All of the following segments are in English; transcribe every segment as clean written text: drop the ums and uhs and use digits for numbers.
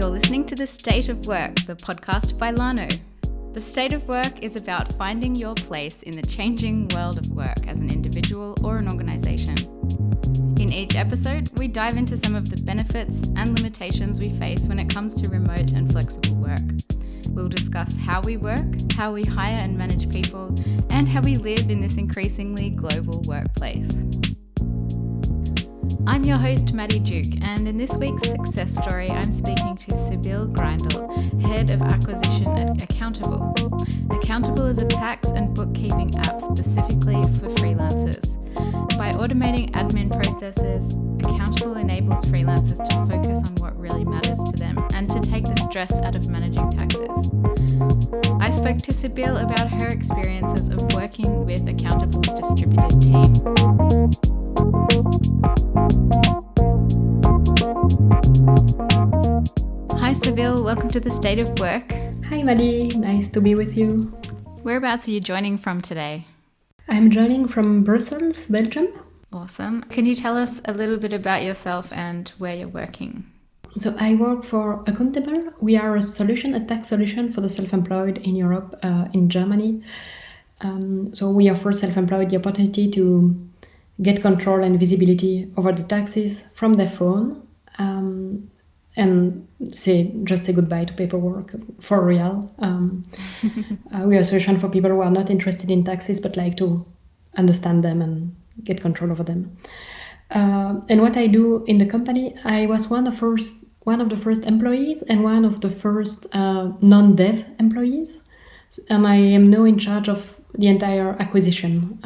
You're listening to The State of Work, the podcast by Lano. The State of Work is about finding your place in the changing world of work as an individual or an organisation. In each episode, we dive into some of the benefits and limitations we face when it comes to remote and flexible work. We'll discuss how we work, how we hire and manage people, and how we live in this increasingly global workplace. I'm your host, Maddie Duke, and in this week's success story, I'm speaking to Sibylle Greindl, Head of Acquisition at Accountable. Accountable is a tax and bookkeeping app specifically for freelancers. By automating admin processes, Accountable enables freelancers to focus on what really matters to them and to take the stress out of managing taxes. I spoke to Sibylle about her experiences of working with Accountable's distributed team. Hi Sibylle, welcome to The State of Work. Hi Maddie, nice to be with you. Whereabouts are you joining from today? I'm joining from Brussels, Belgium. Awesome. Can you tell us a little bit about yourself and where you're working? So I work for Accountable. We are a tax solution for the self-employed in Europe, in Germany. So we offer self-employed the opportunity to get control and visibility over the taxes from their phone, and just say goodbye to paperwork for real. We are a solution for people who are not interested in taxes but like to understand them and get control over them. And what I do in the company, I was one of the first employees and one of the first non-dev employees, and I am now in charge of the entire acquisition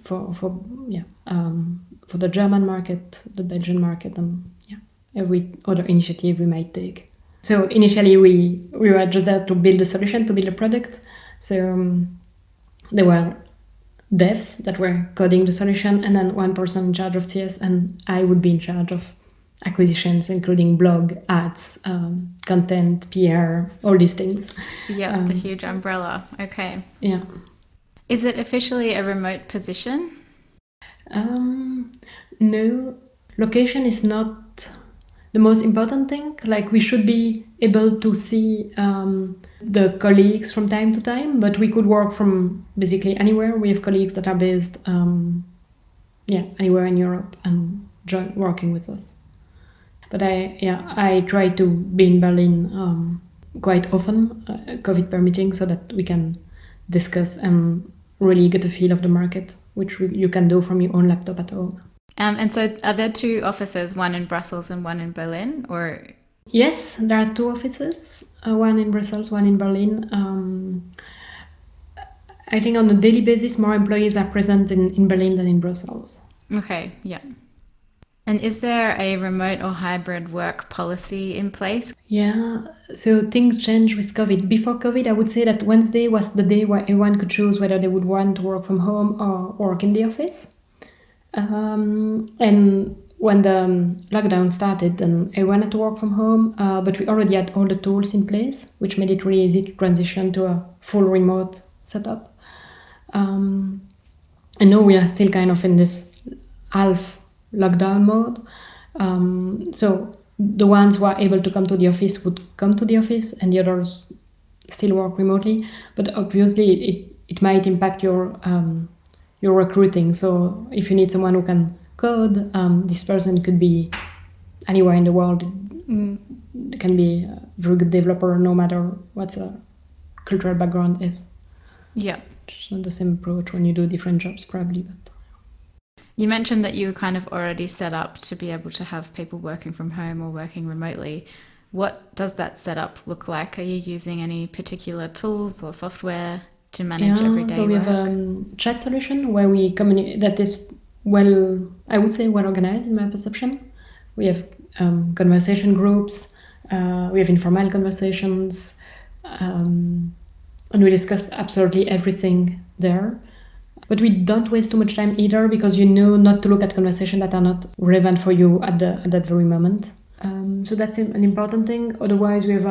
for the German market, the Belgian market, and every other initiative we might take. So initially we were just there to build a solution, to build a product. So there were devs that were coding the solution, and then one person in charge of CS, and I would be in charge of acquisitions, including blog, ads, content, PR, all these things. Yeah, the huge umbrella. Okay. Yeah. Is it officially a remote position? No. Location is not the most important thing. Like, we should be able to see the colleagues from time to time, but we could work from basically anywhere. We have colleagues that are based anywhere in Europe and working with us. But I try to be in Berlin quite often, COVID permitting, so that we can discuss and really get a feel of the market, which you can do from your own laptop at home. And so are there two offices, one in Brussels and one in Berlin, or? Yes, there are two offices, one in Brussels, one in Berlin. I think on a daily basis, more employees are present in Berlin than in Brussels. Okay, yeah. And is there a remote or hybrid work policy in place? Yeah, so things change with COVID. Before COVID, I would say that Wednesday was the day where everyone could choose whether they would want to work from home or work in the office. And when the lockdown started, then everyone had to work from home, but we already had all the tools in place, which made it really easy to transition to a full remote setup. And now we are still kind of in this half lockdown mode. So the ones who are able to come to the office would come to the office, and the others still work remotely. But obviously it might impact your recruiting. So if you need someone who can code, this person could be anywhere in the world. It can be a very good developer, no matter what the cultural background is. Yeah. It's not the same approach when you do different jobs, probably. But you mentioned that you were kind of already set up to be able to have people working from home or working remotely. What does that setup look like? Are you using any particular tools or software to manage everyday work? So we have a chat solution where we communicate that is well organized in my perception. We have conversation groups, we have informal conversations, and we discussed absolutely everything there. But we don't waste too much time either, because you know not to look at conversations that are not relevant for you at that very moment. So that's an important thing. Otherwise, we have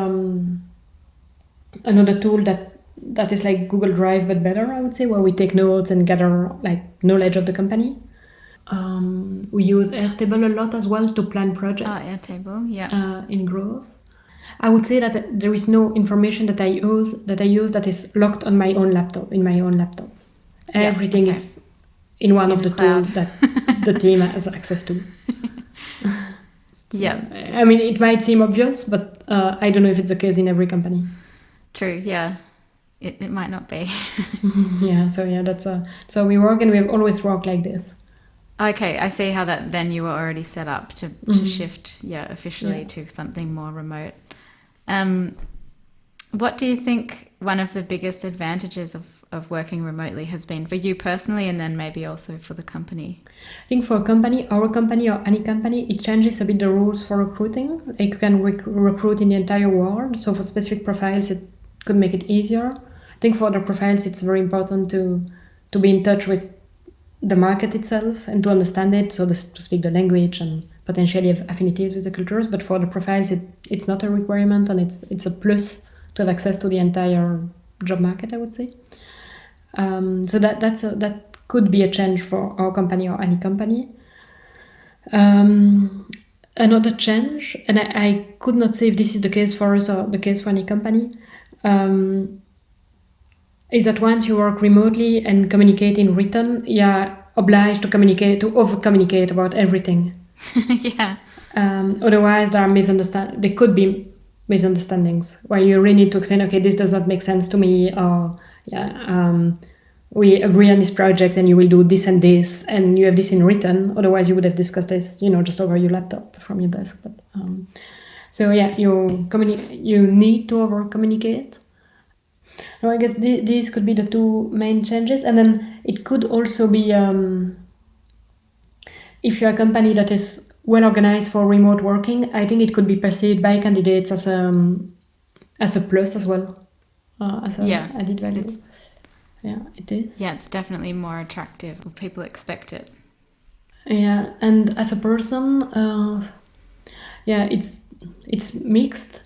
another tool that is like Google Drive but better, I would say, where we take notes and gather like knowledge of the company. We use Airtable a lot as well to plan projects. Airtable, yeah. In growth. I would say that there is no information that I use that is locked on my own laptop, in my own laptop. Everything is in one of the tools that the team has access to. Yeah. I mean, it might seem obvious, but I don't know if it's the case in every company. True, yeah. It might not be. Yeah, that's so we work, and we have always worked like this. Okay, I see how that then you were already set up to shift, officially to something more remote. What do you think one of the biggest advantages of working remotely has been for you personally, and then maybe also for the company? I think for a company, our company or any company, it changes a bit the rules for recruiting. Like you can recruit in the entire world. So for specific profiles, it could make it easier. I think for other profiles, it's very important to be in touch with the market itself and to understand it, so to speak the language and potentially have affinities with the cultures. But for the profiles, it's not a requirement, and it's a plus to have access to the entire job market, I would say. So that could be a change for our company or any company. Another change, and I could not say if this is the case for us or the case for any company, is that once you work remotely and communicate in written, you're obliged to over-communicate about everything. Yeah. Otherwise, there could be misunderstandings where you really need to explain, okay, this does not make sense to me, or we agree on this project and you will do this and this, and you have this in written. Otherwise, you would have discussed this, just over your laptop from your desk. But you need to over-communicate. No, I guess these could be the two main changes, and then it could also be if you're a company that is well organized for remote working, I think it could be perceived by candidates as a plus as well, as added value. It is. Yeah, it's definitely more attractive. People expect it. Yeah, and as a person, it's mixed.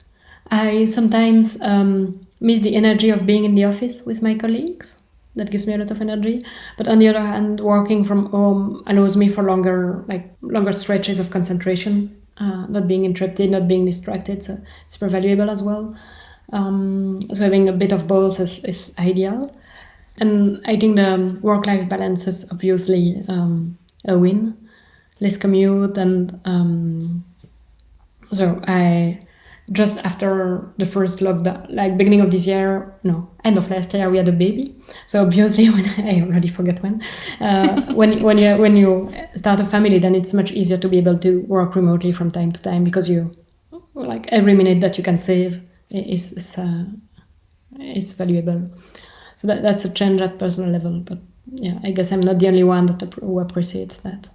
I sometimes miss the energy of being in the office with my colleagues. That gives me a lot of energy. But on the other hand, working from home allows me for longer stretches of concentration, not being interrupted, not being distracted. So it's super valuable as well. So having a bit of both is ideal. And I think the work-life balance is obviously a win. Less commute, and so I just after the first lockdown, like beginning of this year, end of last year, we had a baby. So obviously, I already forget when you start a family, then it's much easier to be able to work remotely from time to time, because you every minute that you can save is valuable. So that's a change at personal level. But yeah, I guess I'm not the only one who appreciates that.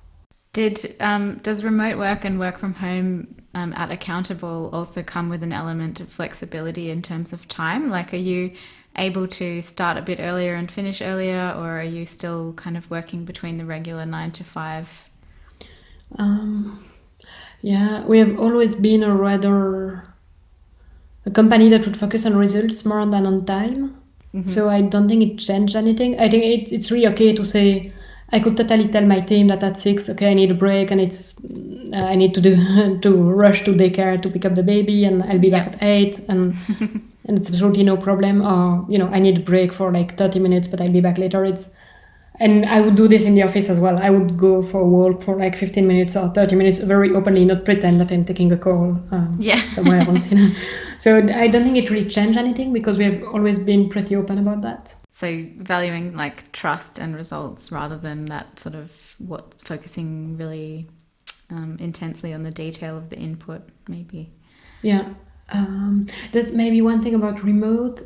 Does remote work and work from home at Accountable also come with an element of flexibility in terms of time? Like, are you able to start a bit earlier and finish earlier, or are you still kind of working between the regular 9 to 5? We have always been a company that would focus on results more than on time. Mm-hmm. So I don't think it changed anything. I think it's really okay to say, I could totally tell my team that at 6, okay, I need a break, and I need to rush to daycare to pick up the baby, and I'll be back at 8, and it's absolutely no problem. Or I need a break for 30 minutes, but I'll be back later. And I would do this in the office as well. I would go for a walk for 15 minutes or 30 minutes, very openly, not pretend that I'm taking a call somewhere else. So I don't think it really changed anything, because we have always been pretty open about that. So valuing trust and results rather than that sort of focusing really intensely on the detail of the input, maybe. Yeah. There's maybe one thing about remote.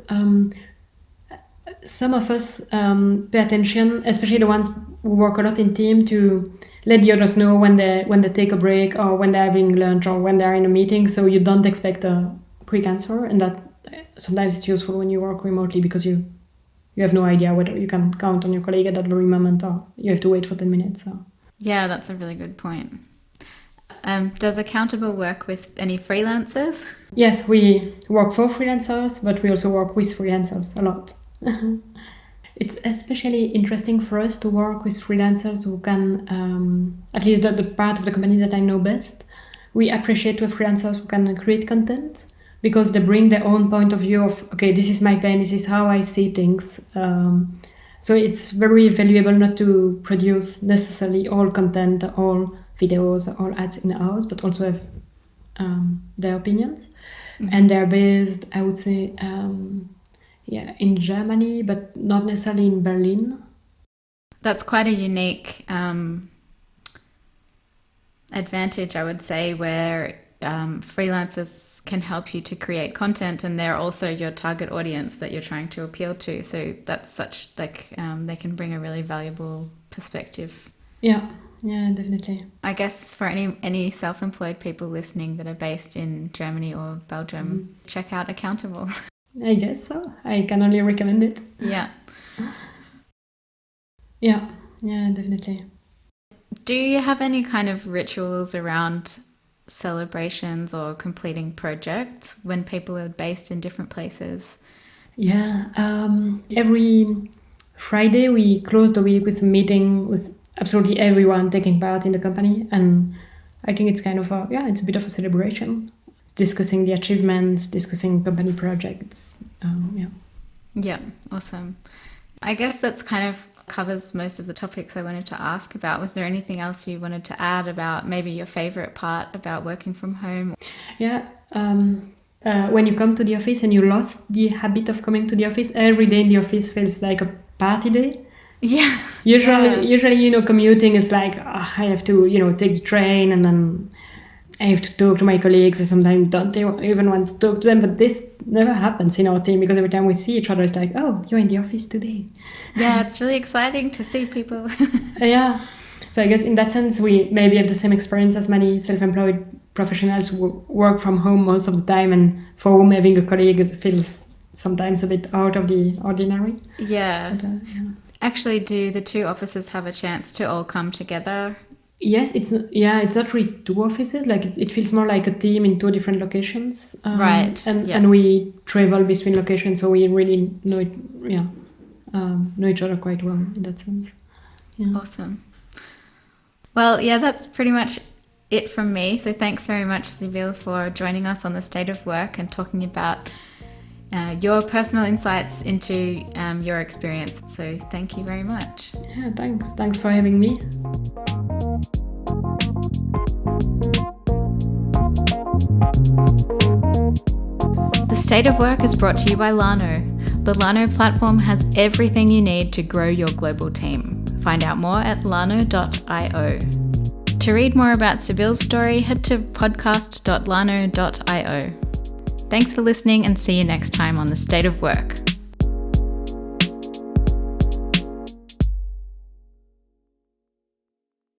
Some of us pay attention, especially the ones who work a lot in team, to let the others know when they take a break, or when they're having lunch, or when they're in a meeting, so you don't expect a quick answer. And that sometimes it's useful when you work remotely, because you have no idea whether you can count on your colleague at that very moment, or you have to wait for 10 minutes. So. Yeah, that's a really good point. Does Accountable work with any freelancers? Yes, we work for freelancers, but we also work with freelancers a lot. It's especially interesting for us to work with freelancers who can, at least the part of the company that I know best, we appreciate with freelancers who can create content. because they bring their own point of view of, okay, this is my pain, this is how I see things. So it's very valuable not to produce necessarily all content, all videos, all ads in-house, but also have their opinions. And they're based, I would say, in Germany, but not necessarily in Berlin. That's quite a unique advantage, I would say, where freelancers can help you to create content, and they're also your target audience that you're trying to appeal to. So that's such like they can bring a really valuable perspective. Yeah, definitely. I guess for any self-employed people listening that are based in Germany or Belgium, check out Accountable. I guess so. I can only recommend it. Yeah. Yeah, definitely. Do you have any kind of rituals around celebrations or completing projects when people are based in different places? Yeah, every Friday we close the week with a meeting with absolutely everyone taking part in the company, and I think it's kind of it's a bit of a celebration. It's discussing the achievements, discussing company projects. Yeah, awesome. I guess that's kind of covers most of the topics I wanted to ask about. Was there anything else you wanted to add about maybe your favorite part about working from home? Yeah, when you come to the office and you lost the habit of coming to the office, every day in the office feels like a party day. Yeah. Usually, commuting is like, I have to, take the train, and then I have to talk to my colleagues. I sometimes don't even want to talk to them, but this never happens in our team, because every time we see each other, it's like, oh, you're in the office today. Yeah, it's really exciting to see people. Yeah. So I guess in that sense, we maybe have the same experience as many self-employed professionals who work from home most of the time, and for whom having a colleague feels sometimes a bit out of the ordinary. Yeah. But, Actually, do the two offices have a chance to all come together? Yes, it's not really two offices. Like it feels more like a team in two different locations. Right. And we travel between locations, so we really know each other quite well in that sense. Yeah. Awesome. Well, yeah, that's pretty much it from me. So thanks very much, Sibylle, for joining us on the State of Work and talking about your personal insights into your experience. So thank you very much. Yeah, thanks. Thanks for having me. The State of Work is brought to you by Lano. The Lano platform has everything you need to grow your global team. Find out more at lano.io. To read more about Sibylle's story, head to podcast.lano.io. Thanks for listening, and see you next time on The State of Work.